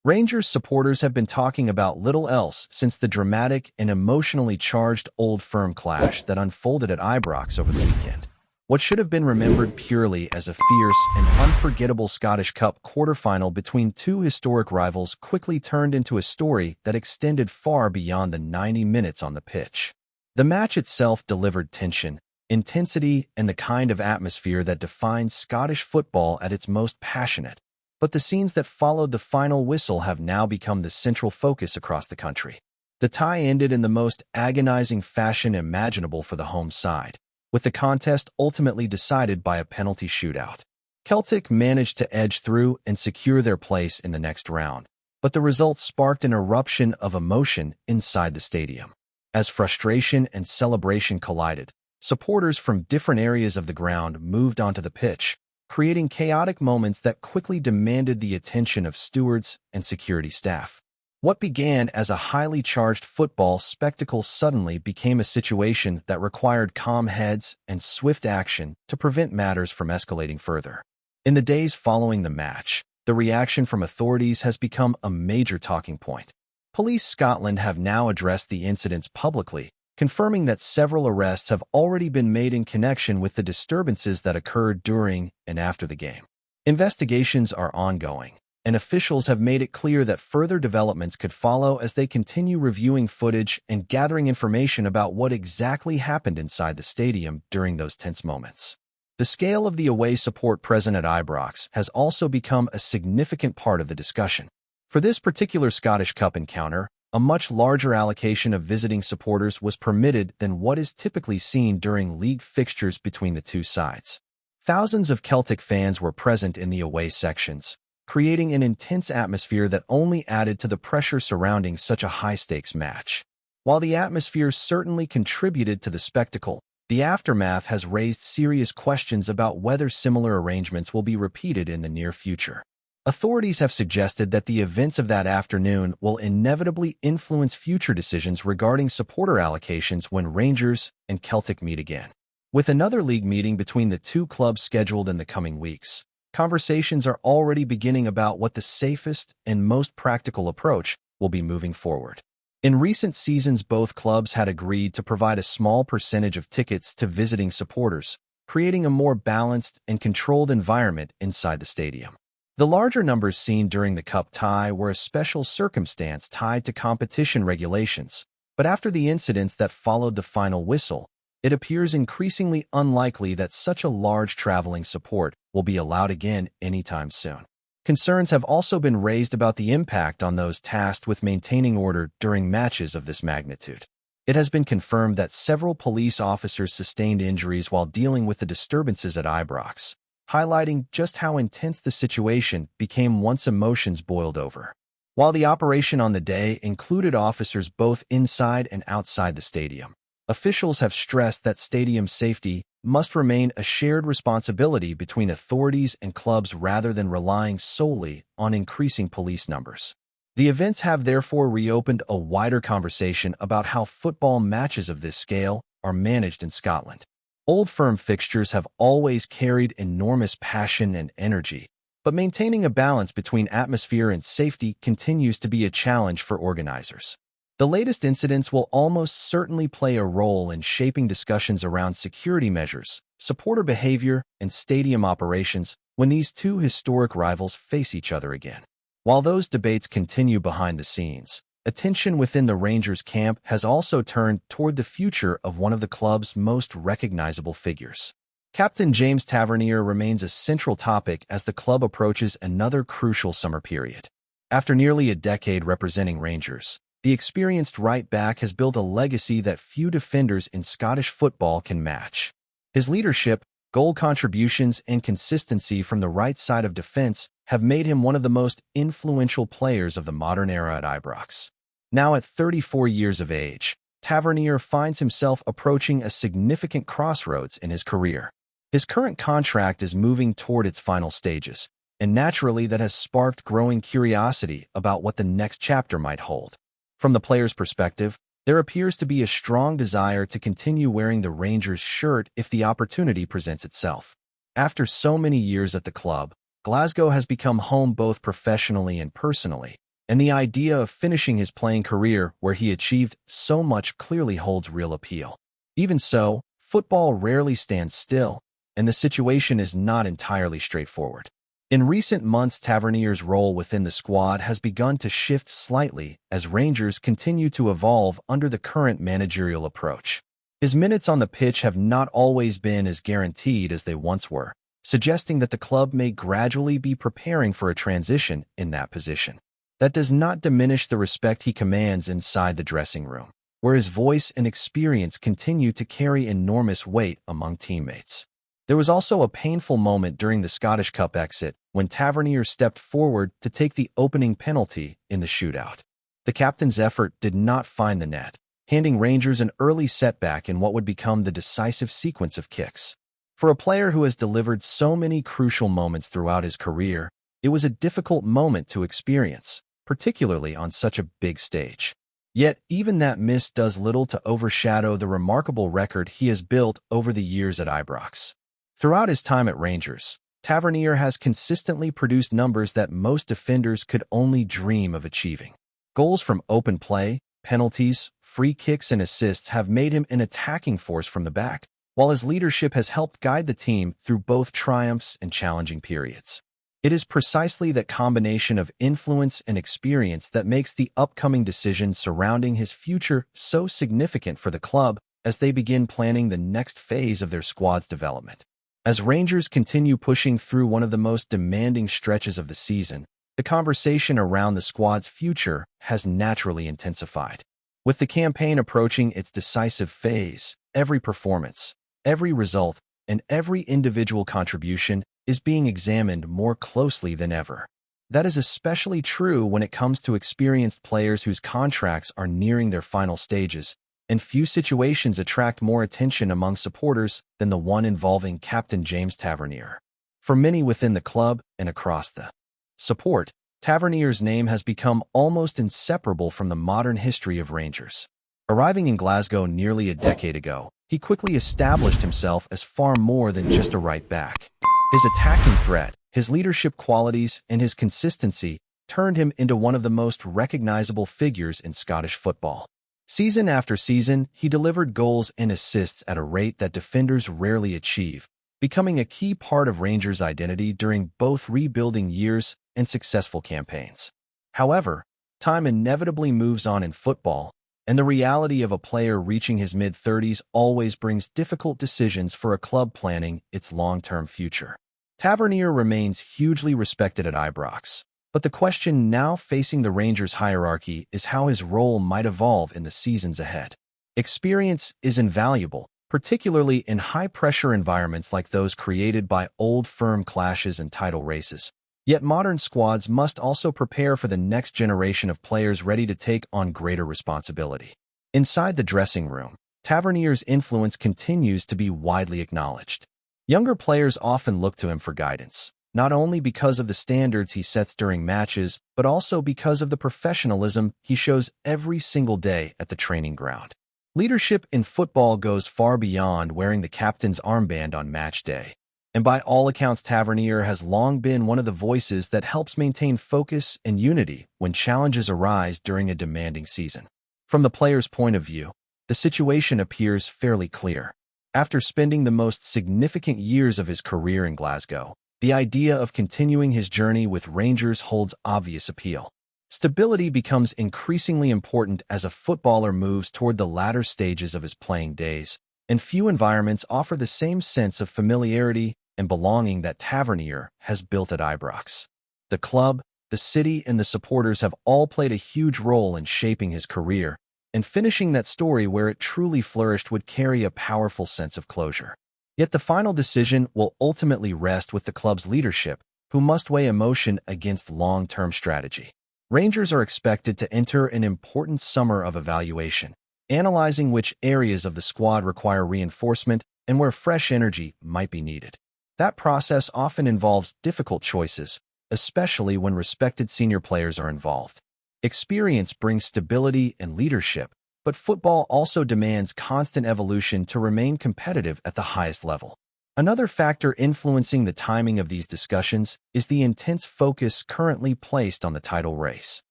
Rangers supporters have been talking about little else since the dramatic and emotionally charged Old Firm clash that unfolded at Ibrox over the weekend. What should have been remembered purely as a fierce and unforgettable Scottish Cup quarter-final between two historic rivals quickly turned into a story that extended far beyond the 90 minutes on the pitch. The match itself delivered tension, intensity, and the kind of atmosphere that defines Scottish football at its most passionate. But the scenes that followed the final whistle have now become the central focus across the country. The tie ended in the most agonizing fashion imaginable for the home side, with the contest ultimately decided by a penalty shootout. Celtic managed to edge through and secure their place in the next round, but the result sparked an eruption of emotion inside the stadium. As frustration and celebration collided, supporters from different areas of the ground moved onto the pitch, creating chaotic moments that quickly demanded the attention of stewards and security staff. What began as a highly charged football spectacle suddenly became a situation that required calm heads and swift action to prevent matters from escalating further. In the days following the match, the reaction from authorities has become a major talking point. Police Scotland have now addressed the incidents publicly, confirming that several arrests have already been made in connection with the disturbances that occurred during and after the game. Investigations are ongoing, and officials have made it clear that further developments could follow as they continue reviewing footage and gathering information about what exactly happened inside the stadium during those tense moments. The scale of the away support present at Ibrox has also become a significant part of the discussion. For this particular Scottish Cup encounter, a much larger allocation of visiting supporters was permitted than what is typically seen during league fixtures between the two sides. Thousands of Celtic fans were present in the away sections, creating an intense atmosphere that only added to the pressure surrounding such a high-stakes match. While the atmosphere certainly contributed to the spectacle, the aftermath has raised serious questions about whether similar arrangements will be repeated in the near future. Authorities have suggested that the events of that afternoon will inevitably influence future decisions regarding supporter allocations when Rangers and Celtic meet again. With another league meeting between the two clubs scheduled in the coming weeks, conversations are already beginning about what the safest and most practical approach will be moving forward. In recent seasons, both clubs had agreed to provide a small percentage of tickets to visiting supporters, creating a more balanced and controlled environment inside the stadium. The larger numbers seen during the Cup tie were a special circumstance tied to competition regulations, but after the incidents that followed the final whistle, it appears increasingly unlikely that such a large traveling support will be allowed again anytime soon. Concerns have also been raised about the impact on those tasked with maintaining order during matches of this magnitude. It has been confirmed that several police officers sustained injuries while dealing with the disturbances at Ibrox, highlighting just how intense the situation became once emotions boiled over. While the operation on the day included officers both inside and outside the stadium, officials have stressed that stadium safety must remain a shared responsibility between authorities and clubs rather than relying solely on increasing police numbers. The events have therefore reopened a wider conversation about how football matches of this scale are managed in Scotland. Old Firm fixtures have always carried enormous passion and energy, but maintaining a balance between atmosphere and safety continues to be a challenge for organizers. The latest incidents will almost certainly play a role in shaping discussions around security measures, supporter behavior, and stadium operations when these two historic rivals face each other again. While those debates continue behind the scenes, attention within the Rangers camp has also turned toward the future of one of the club's most recognizable figures. Captain James Tavernier remains a central topic as the club approaches another crucial summer period. After nearly a decade representing Rangers, the experienced right-back has built a legacy that few defenders in Scottish football can match. His leadership, goal contributions, and consistency from the right side of defense have made him one of the most influential players of the modern era at Ibrox. Now at 34 years of age, Tavernier finds himself approaching a significant crossroads in his career. His current contract is moving toward its final stages, and naturally that has sparked growing curiosity about what the next chapter might hold. From the player's perspective, there appears to be a strong desire to continue wearing the Rangers shirt if the opportunity presents itself. After so many years at the club, Glasgow has become home both professionally and personally, and the idea of finishing his playing career where he achieved so much clearly holds real appeal. Even so, football rarely stands still, and the situation is not entirely straightforward. In recent months, Tavernier's role within the squad has begun to shift slightly as Rangers continue to evolve under the current managerial approach. His minutes on the pitch have not always been as guaranteed as they once were, suggesting that the club may gradually be preparing for a transition in that position. That does not diminish the respect he commands inside the dressing room, where his voice and experience continue to carry enormous weight among teammates. There was also a painful moment during the Scottish Cup exit when Tavernier stepped forward to take the opening penalty in the shootout. The captain's effort did not find the net, handing Rangers an early setback in what would become the decisive sequence of kicks. For a player who has delivered so many crucial moments throughout his career, it was a difficult moment to experience, particularly on such a big stage. Yet, even that miss does little to overshadow the remarkable record he has built over the years at Ibrox. Throughout his time at Rangers, Tavernier has consistently produced numbers that most defenders could only dream of achieving. Goals from open play, penalties, free kicks, and assists have made him an attacking force from the back, while his leadership has helped guide the team through both triumphs and challenging periods. It is precisely that combination of influence and experience that makes the upcoming decision surrounding his future so significant for the club as they begin planning the next phase of their squad's development. As Rangers continue pushing through one of the most demanding stretches of the season, the conversation around the squad's future has naturally intensified. With the campaign approaching its decisive phase, every performance, every result, and every individual contribution is being examined more closely than ever. That is especially true when it comes to experienced players whose contracts are nearing their final stages, and few situations attract more attention among supporters than the one involving Captain James Tavernier. For many within the club and across the support, Tavernier's name has become almost inseparable from the modern history of Rangers. Arriving in Glasgow nearly a decade ago, he quickly established himself as far more than just a right back. His attacking threat, his leadership qualities, and his consistency turned him into one of the most recognizable figures in Scottish football. Season after season, he delivered goals and assists at a rate that defenders rarely achieve, becoming a key part of Rangers' identity during both rebuilding years and successful campaigns. However, time inevitably moves on in football, and the reality of a player reaching his mid-30s always brings difficult decisions for a club planning its long-term future. Tavernier remains hugely respected at Ibrox, but the question now facing the Rangers hierarchy is how his role might evolve in the seasons ahead. Experience is invaluable, particularly in high-pressure environments like those created by old firm clashes and title races. Yet modern squads must also prepare for the next generation of players ready to take on greater responsibility. Inside the dressing room, Tavernier's influence continues to be widely acknowledged. Younger players often look to him for guidance, not only because of the standards he sets during matches, but also because of the professionalism he shows every single day at the training ground. Leadership in football goes far beyond wearing the captain's armband on match day. And by all accounts, Tavernier has long been one of the voices that helps maintain focus and unity when challenges arise during a demanding season. From the player's point of view, the situation appears fairly clear. After spending the most significant years of his career in Glasgow, the idea of continuing his journey with Rangers holds obvious appeal. Stability becomes increasingly important as a footballer moves toward the latter stages of his playing days, and few environments offer the same sense of familiarity and belonging that Tavernier has built at Ibrox. The club, the city, and the supporters have all played a huge role in shaping his career, and finishing that story where it truly flourished would carry a powerful sense of closure. Yet the final decision will ultimately rest with the club's leadership, who must weigh emotion against long-term strategy. Rangers are expected to enter an important summer of evaluation, analyzing which areas of the squad require reinforcement and where fresh energy might be needed. That process often involves difficult choices, especially when respected senior players are involved. Experience brings stability and leadership, but football also demands constant evolution to remain competitive at the highest level. Another factor influencing the timing of these discussions is the intense focus currently placed on the title race.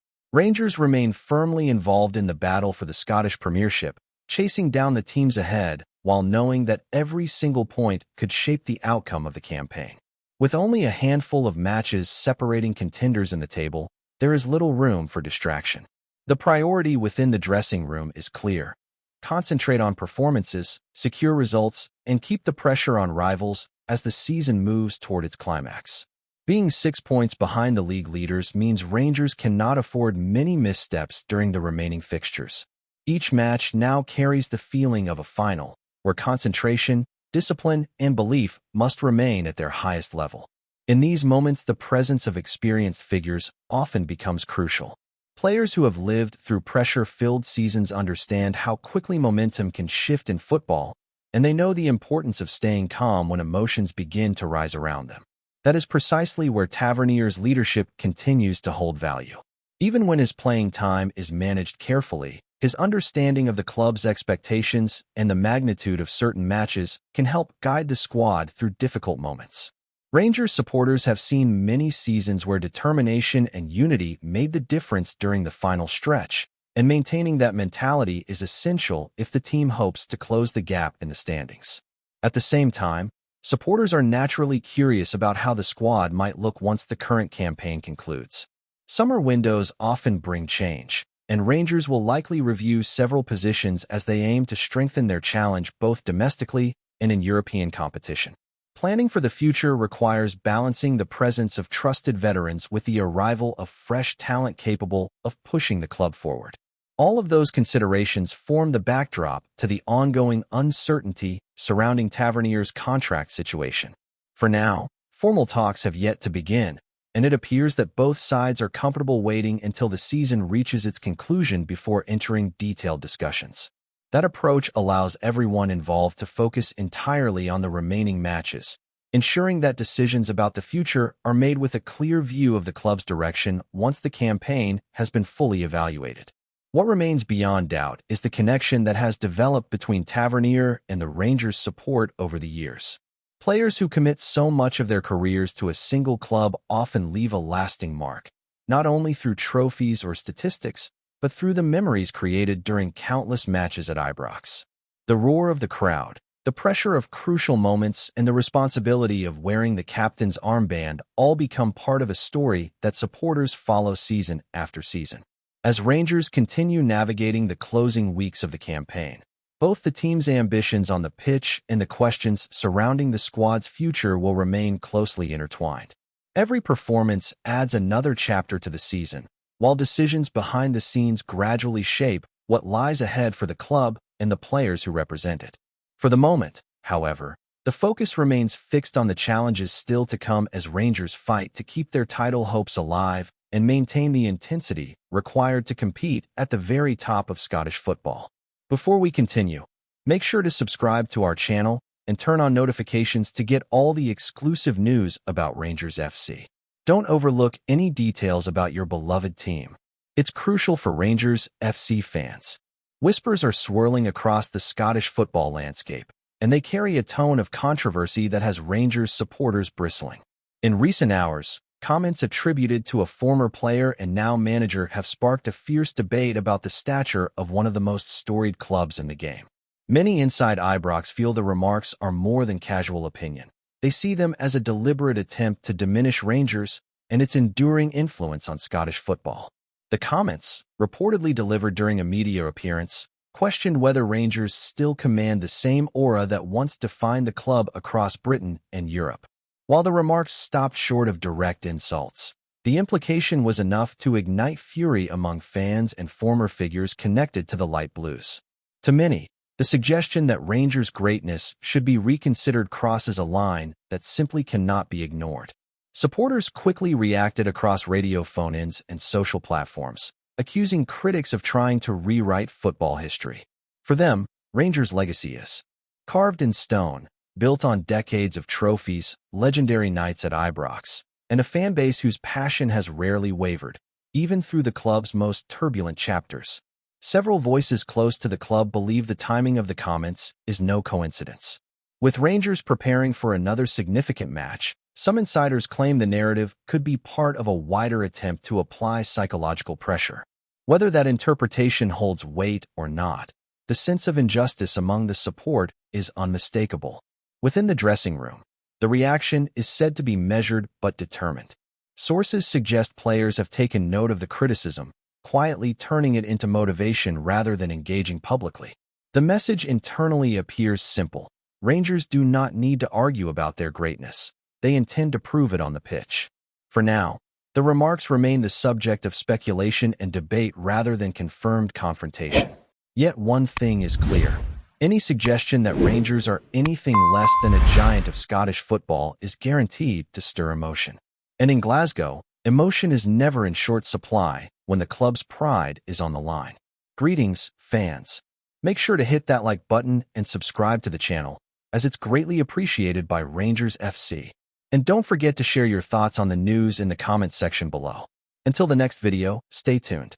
Rangers remain firmly involved in the battle for the Scottish Premiership, chasing down the teams ahead while knowing that every single point could shape the outcome of the campaign. With only a handful of matches separating contenders in the table, there is little room for distraction. The priority within the dressing room is clear. Concentrate on performances, secure results, and keep the pressure on rivals as the season moves toward its climax. Being 6 points behind the league leaders means Rangers cannot afford many missteps during the remaining fixtures. Each match now carries the feeling of a final, where concentration, discipline, and belief must remain at their highest level. In these moments, the presence of experienced figures often becomes crucial. Players who have lived through pressure-filled seasons understand how quickly momentum can shift in football, and they know the importance of staying calm when emotions begin to rise around them. That is precisely where Tavernier's leadership continues to hold value. Even when his playing time is managed carefully, his understanding of the club's expectations and the magnitude of certain matches can help guide the squad through difficult moments. Rangers supporters have seen many seasons where determination and unity made the difference during the final stretch, and maintaining that mentality is essential if the team hopes to close the gap in the standings. At the same time, supporters are naturally curious about how the squad might look once the current campaign concludes. Summer windows often bring change, and Rangers will likely review several positions as they aim to strengthen their challenge both domestically and in European competition. Planning for the future requires balancing the presence of trusted veterans with the arrival of fresh talent capable of pushing the club forward. All of those considerations form the backdrop to the ongoing uncertainty surrounding Tavernier's contract situation. For now, formal talks have yet to begin, and it appears that both sides are comfortable waiting until the season reaches its conclusion before entering detailed discussions. That approach allows everyone involved to focus entirely on the remaining matches, ensuring that decisions about the future are made with a clear view of the club's direction once the campaign has been fully evaluated. What remains beyond doubt is the connection that has developed between Tavernier and the Rangers' support over the years. Players who commit so much of their careers to a single club often leave a lasting mark, not only through trophies or statistics, but through the memories created during countless matches at Ibrox. The roar of the crowd, the pressure of crucial moments, and the responsibility of wearing the captain's armband all become part of a story that supporters follow season after season. As Rangers continue navigating the closing weeks of the campaign, both the team's ambitions on the pitch and the questions surrounding the squad's future will remain closely intertwined. Every performance adds another chapter to the season, while decisions behind the scenes gradually shape what lies ahead for the club and the players who represent it. For the moment, however, the focus remains fixed on the challenges still to come as Rangers fight to keep their title hopes alive and maintain the intensity required to compete at the very top of Scottish football. Before we continue, make sure to subscribe to our channel and turn on notifications to get all the exclusive news about Rangers FC. Don't overlook any details about your beloved team. It's crucial for Rangers FC fans. Whispers are swirling across the Scottish football landscape, and they carry a tone of controversy that has Rangers supporters bristling. In recent hours, comments attributed to a former player and now manager have sparked a fierce debate about the stature of one of the most storied clubs in the game. Many inside Ibrox feel the remarks are more than casual opinion. They see them as a deliberate attempt to diminish Rangers and its enduring influence on Scottish football. The comments, reportedly delivered during a media appearance, questioned whether Rangers still command the same aura that once defined the club across Britain and Europe. While the remarks stopped short of direct insults, the implication was enough to ignite fury among fans and former figures connected to the Light Blues. To many, the suggestion that Rangers' greatness should be reconsidered crosses a line that simply cannot be ignored. Supporters quickly reacted across radio phone-ins and social platforms, accusing critics of trying to rewrite football history. For them, Rangers' legacy is carved in stone, built on decades of trophies, legendary nights at Ibrox, and a fan base whose passion has rarely wavered, even through the club's most turbulent chapters. Several voices close to the club believe the timing of the comments is no coincidence. With Rangers preparing for another significant match, Some insiders claim the narrative could be part of a wider attempt to apply psychological pressure. Whether that interpretation holds weight or not, the sense of injustice among the support is unmistakable. Within the dressing room, the reaction is said to be measured but determined. Sources suggest players have taken note of the criticism, quietly turning it into motivation rather than engaging publicly. The message internally appears simple. Rangers do not need to argue about their greatness. They intend to prove it on the pitch. For now, the remarks remain the subject of speculation and debate rather than confirmed confrontation. Yet one thing is clear. Any suggestion that Rangers are anything less than a giant of Scottish football is guaranteed to stir emotion. And in Glasgow, emotion is never in short supply when the club's pride is on the line. Greetings, fans. Make sure to hit that like button and subscribe to the channel, as it's greatly appreciated by Rangers FC. And don't forget to share your thoughts on the news in the comments section below. Until the next video, stay tuned.